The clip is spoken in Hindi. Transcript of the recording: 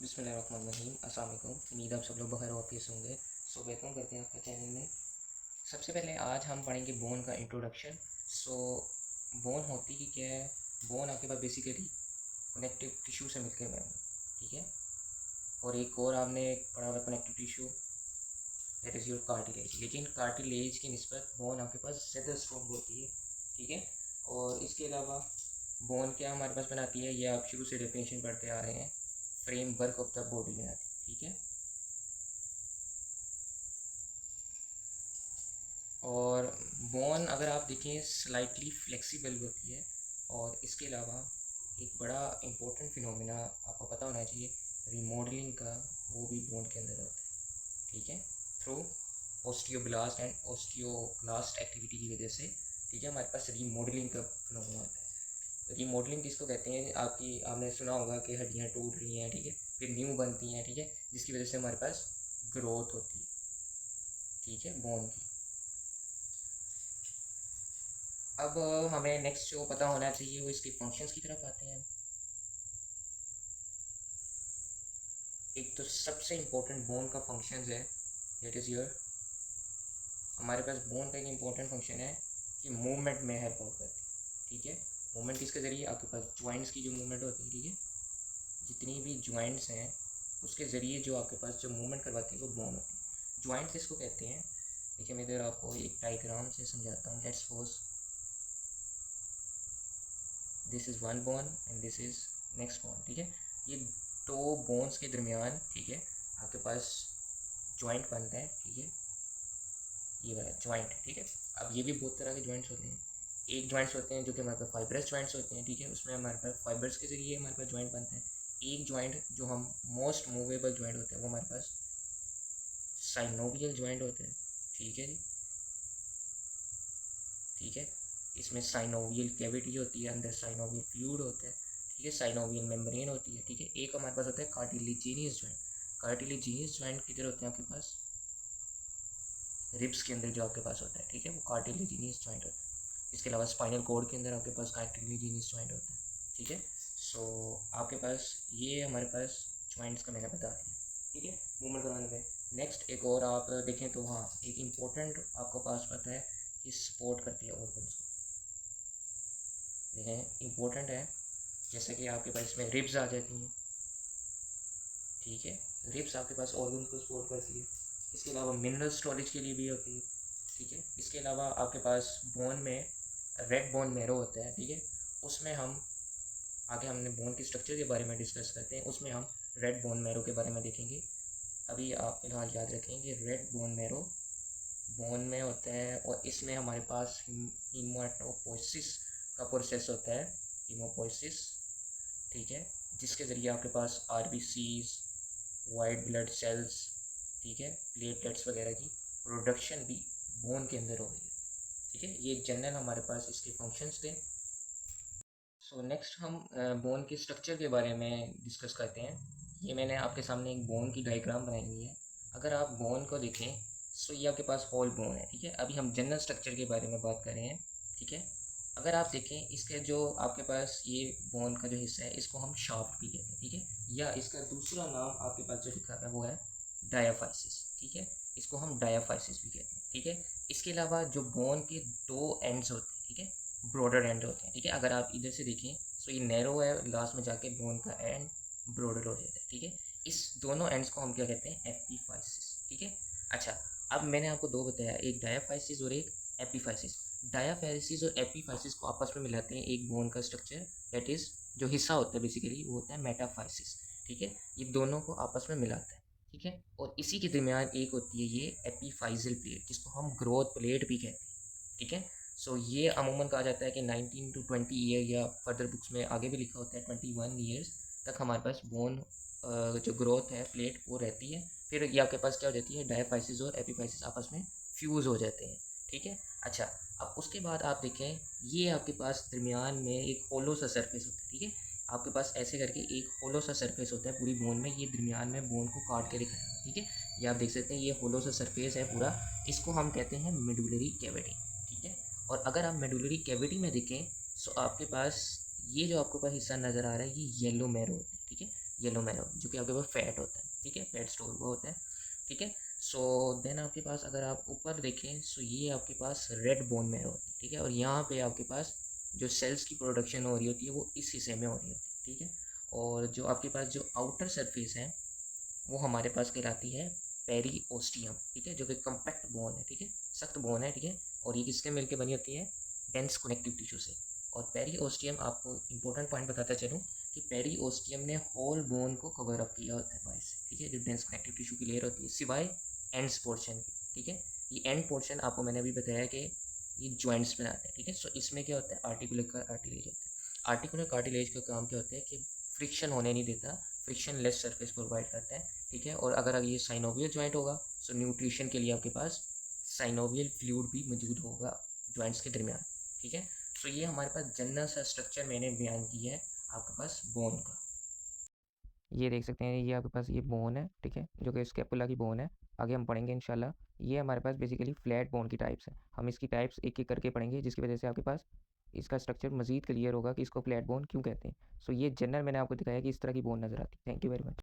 बिस्मिल्लाहिर्रहमानिर्रहीम। अस्सलाम वालेकुम। उम्मीद आप सब लोग बखैर वाफियत होंगे। वेलकम करते हैं आपका चैनल में। सबसे पहले आज हम पढ़ेंगे बोन का इंट्रोडक्शन। बोन होती ही क्या है? बोन आपके पास बेसिकली कनेक्टिव टिश्यू से मिलकर बने हैं, ठीक है। और एक और आपने पढ़ा हुआ connective tissue, that is your cartilage. लेकिन कार्टिलेज की निस्बत बोन आपके पास ज़्यादा स्ट्रॉन्ग होती है, ठीक है। और इसके अलावा बोन क्या हमारे पास बनाती है, ये आप शुरू से डेफिनेशन पढ़ते आ रहे हैं, frame work of the body बनाती है, ठीक है। और बोन अगर आप देखें स्लाइटली फ्लेक्सिबल होती है। और इसके अलावा एक बड़ा इम्पोर्टेंट फिनोमेना आपको पता होना चाहिए, रिमॉडलिंग का, वो भी बोन के अंदर होता है, ठीक है, through osteoblast and osteoclast activity की वजह से, ठीक है, हमारे पास रिमॉडलिंग का फिनोमेना होता है। रिमॉडलिंग किसको कहते हैं? आपने सुना होगा कि हड्डियाँ टूट रही हैं, ठीक है, फिर न्यू बनती हैं, ठीक है, जिसकी वजह से हमारे पास ग्रोथ होती है, ठीक है, बोन की। अब हमें नेक्स्ट जो पता होना चाहिए वो इसके फंक्शंस की तरफ आते हैं। एक तो सबसे इम्पोर्टेंट बोन का फंक्शन है, दैट इज़ योर, हमारे पास बोन का एक इम्पोर्टेंट फंक्शन है कि मूवमेंट में हेल्प आउट करती है, ठीक है। मूवमेंट किसके ज़रिए? आपके पास जॉइंट्स की जो मूवमेंट होती है, ठीक है, जितनी भी जॉइंट्स हैं उसके ज़रिए जो आपके पास जो मूवमेंट करवाती है वो बोन होती है। जॉइंट्स किसको कहते हैं? देखिए मैं इधर आपको एक डायग्राम से समझाता हूँ। Let's suppose this is one bone and this is next bone, ठीक है। ये दो बोन्स के दरमियान, ठीक है, आपके पास जॉइंट बनता है, ठीक है, ये वाला जॉइंट, ठीक है। अब ये भी बहुत तरह के जॉइंट्स होते हैं। एक जॉइंट्स होते हैं जो कि हमारे पास फाइब्रस जॉइंट्स होते हैं, ठीक है, उसमें हमारे पास फाइबर्स के ज़रिए हमारे पास जॉइंट बनते हैं। एक जॉइंट जो हम मोस्ट मूवेबल जॉइंट होते हैं वो हमारे पास साइनोवियल जॉइंट होते हैं, ठीक है जी, ठीक है। इसमें साइनोवियल कैविटी होती है, अंदर साइनोवियल फ्लूइड होता है, ठीक है, साइनोवियल मेम्ब्रेन होती है, ठीक है। एक हमारे पास होता है कार्टिलेजिनियस जॉइंट। कार्टिलेजिनियस जॉइंट किधर होते हैं आपके पास? रिब्स के अंदर जो आपके पास होता है, ठीक है, वो कार्टिलेजिनियस जॉइंट होता है। इसके अलावा स्पाइनल कॉर्ड के अंदर आपके पास कार्टिलेजिनियस जॉइंट होता है, ठीक है। सो आपके पास ये हमारे पास जॉइंट्स का मैंने बता दिया, ठीक है, मूवमेंट कराने में। नेक्स्ट एक और आप देखें तो हाँ, एक इम्पोर्टेंट आपको पास पता है कि सपोर्ट करती है ऑर्गन्स को, देखें इम्पोर्टेंट है। जैसे कि आपके पास इसमें रिब्स आ जाती हैं, ठीक है, रिब्स आपके पास ऑर्गन को सपोर्ट करती है। इसके अलावा मिनरल स्टोरेज के लिए भी होती है, ठीक है। इसके अलावा आपके पास बोन में रेड बोन मैरो होता है, ठीक है, उसमें हम आगे हमने बोन के स्ट्रक्चर के बारे में डिस्कस करते हैं, उसमें हम रेड बोन मैरो के बारे में देखेंगे। अभी आप फिलहाल याद रखेंगे रेड बोन मैरो बोन में होता है, और इसमें हमारे पास हीमाटोपोइसिस का प्रोसेस होता है, हीमोपोइसिस, ठीक है, जिसके ज़रिए आपके पास आरबीसीज, वाइट ब्लड सेल्स, ठीक है, प्लेटलेट्स वगैरह की प्रोडक्शन भी बोन के अंदर हो रही है, ठीक है। ये जनरल हमारे पास इसके फंक्शंस थे। सो नेक्स्ट हम बोन के स्ट्रक्चर के बारे में डिस्कस करते हैं। ये मैंने आपके सामने एक बोन की डायग्राम बनाई हुई है। अगर आप बोन को देखें सो ये आपके पास होल बोन है, ठीक है। अभी हम जनरल स्ट्रक्चर के बारे में बात कर रहे हैं, ठीक है। अगर आप देखें इसके जो आपके पास ये बोन का जो हिस्सा है इसको हम शाफ्ट भी कहते हैं, ठीक है, या इसका दूसरा नाम आपके पास जो लिखा है वो है डायाफाइसिस, ठीक है, इसको हम डायाफाइसिस भी कहते हैं, ठीक है। इसके अलावा जो बोन के दो एंड्स होते हैं, ठीक है, ब्रॉडर एंड होते हैं, ठीक है। अगर आप इधर से देखें सो ये नैरो है, लास्ट में जाके बोन का एंड ब्रॉडर हो जाता है, ठीक है। इस दोनों एंड्स को हम क्या कहते हैं? एपीफाइसिस, ठीक है। अच्छा, अब मैंने आपको दो बताया, एक डायाफाइसिस और एक एपीफाइसिस। डायाफाइसिस और एपीफाइसिस को आपस में मिलाते हैं एक बोन का स्ट्रक्चर, दैट इज़ जो हिस्सा होता है बेसिकली वो होता है मेटाफाइसिस, ठीक है। ये दोनों को आपस में मिलाता है, ठीक है। और इसी के दरमियान एक होती है ये एपीफाइजल प्लेट, जिसको हम ग्रोथ प्लेट भी कहते हैं, ठीक है। सो ये अमूमन कहा जाता है कि 19 to 20 ईयर, या फर्दर बुक्स में आगे भी लिखा होता है 21 ईयर्स तक हमारे पास बोन जो ग्रोथ है प्लेट वो रहती है। फिर ये आपके पास क्या हो जाती है? डायाफाइसिस और एपीफाइसिस आपस में फ्यूज़ हो जाते हैं, ठीक है। अच्छा, अब उसके बाद आप देखें ये आपके पास दरमियान में एक होलो सा सरफेस होता है, ठीक है। आपके पास ऐसे करके एक होलो सा सरफेस होता है पूरी बोन में, ये दरमियान में बोन को काट के दिखाया है, ठीक है। ये आप देख सकते हैं, ये होलो सा सरफेस है पूरा, इसको हम कहते हैं मेडुलरी कैविटी, ठीक है। और अगर आप मेडुलरी कैविटी में देखें सो आपके पास ये जो आपके पास हिस्सा नज़र आ रहा है ये येलो मैरो होता है, ठीक है। येलो मैरो, जो कि आपके पास फैट होता है, ठीक है, फैट स्टोर हुआ होता है, ठीक है। सो देन आपके पास अगर आप ऊपर देखें, सो ये आपके पास रेड बोन मैरो होती है, ठीक है, और यहाँ पे आपके पास जो सेल्स की प्रोडक्शन हो रही होती है वो इस हिस्से में हो रही होती है, ठीक है। और जो आपके पास जो आउटर सरफेस है वो हमारे पास कहलाती है पेरीओस्टियम, ठीक है, जो कि कम्पैक्ट बोन है, ठीक है, सख्त बोन है, ठीक है। और ये किसके मिलकर बनी होती है? डेंस कनेक्टिव टिश्यू से। और पेरीओस्टियम, आपको इंपॉर्टेंट पॉइंट बताता चलूँ कि पेरीओस्टियम ने होल बोन को कवर अप किया होता है बाहर से, ठीक है, जो डेंस कनेक्टिव टिश्यू की लेयर होती है, सिवाय एंड्स पोर्शन की, ठीक है। ये एंड पोर्शन आपको मैंने अभी बताया कि ये जॉइंट्स बनाते हैं, ठीक है। सो इसमें क्या होता है? आर्टिकुलर कार्टिलेज होता है। आर्टिकुलर कार्टिलेज का काम क्या होता है कि फ्रिक्शन होने नहीं देता, फ्रिक्शन लेस सरफेस प्रोवाइड करता है, ठीक है। और अगर ये साइनोवियल जॉइंट होगा सो न्यूट्रिशन के लिए आपके पास साइनोवियल फ्लूइड भी मौजूद होगा जॉइंट्स के दरमियान, ठीक है। सो ये हमारे पास जनरल सा स्ट्रक्चर मैंने बयान किया है आपके पास बोन का। ये देख सकते हैं, ये आपके पास ये बोन है, ठीक है, जो कि स्कैपुला की बोन है। आगे हम पढ़ेंगे इंशाल्लाह। ये हमारे पास बेसिकली फ्लैट बोन की टाइप्स है, हम इसकी टाइप्स एक एक करके पढ़ेंगे, जिसकी वजह से आपके पास इसका स्ट्रक्चर मज़ीद क्लियर होगा कि इसको फ्लैट बोन क्यों कहते हैं। सो ये जनरल मैंने आपको दिखाया कि इस तरह की बोन नज़र आती है। Thank you very much.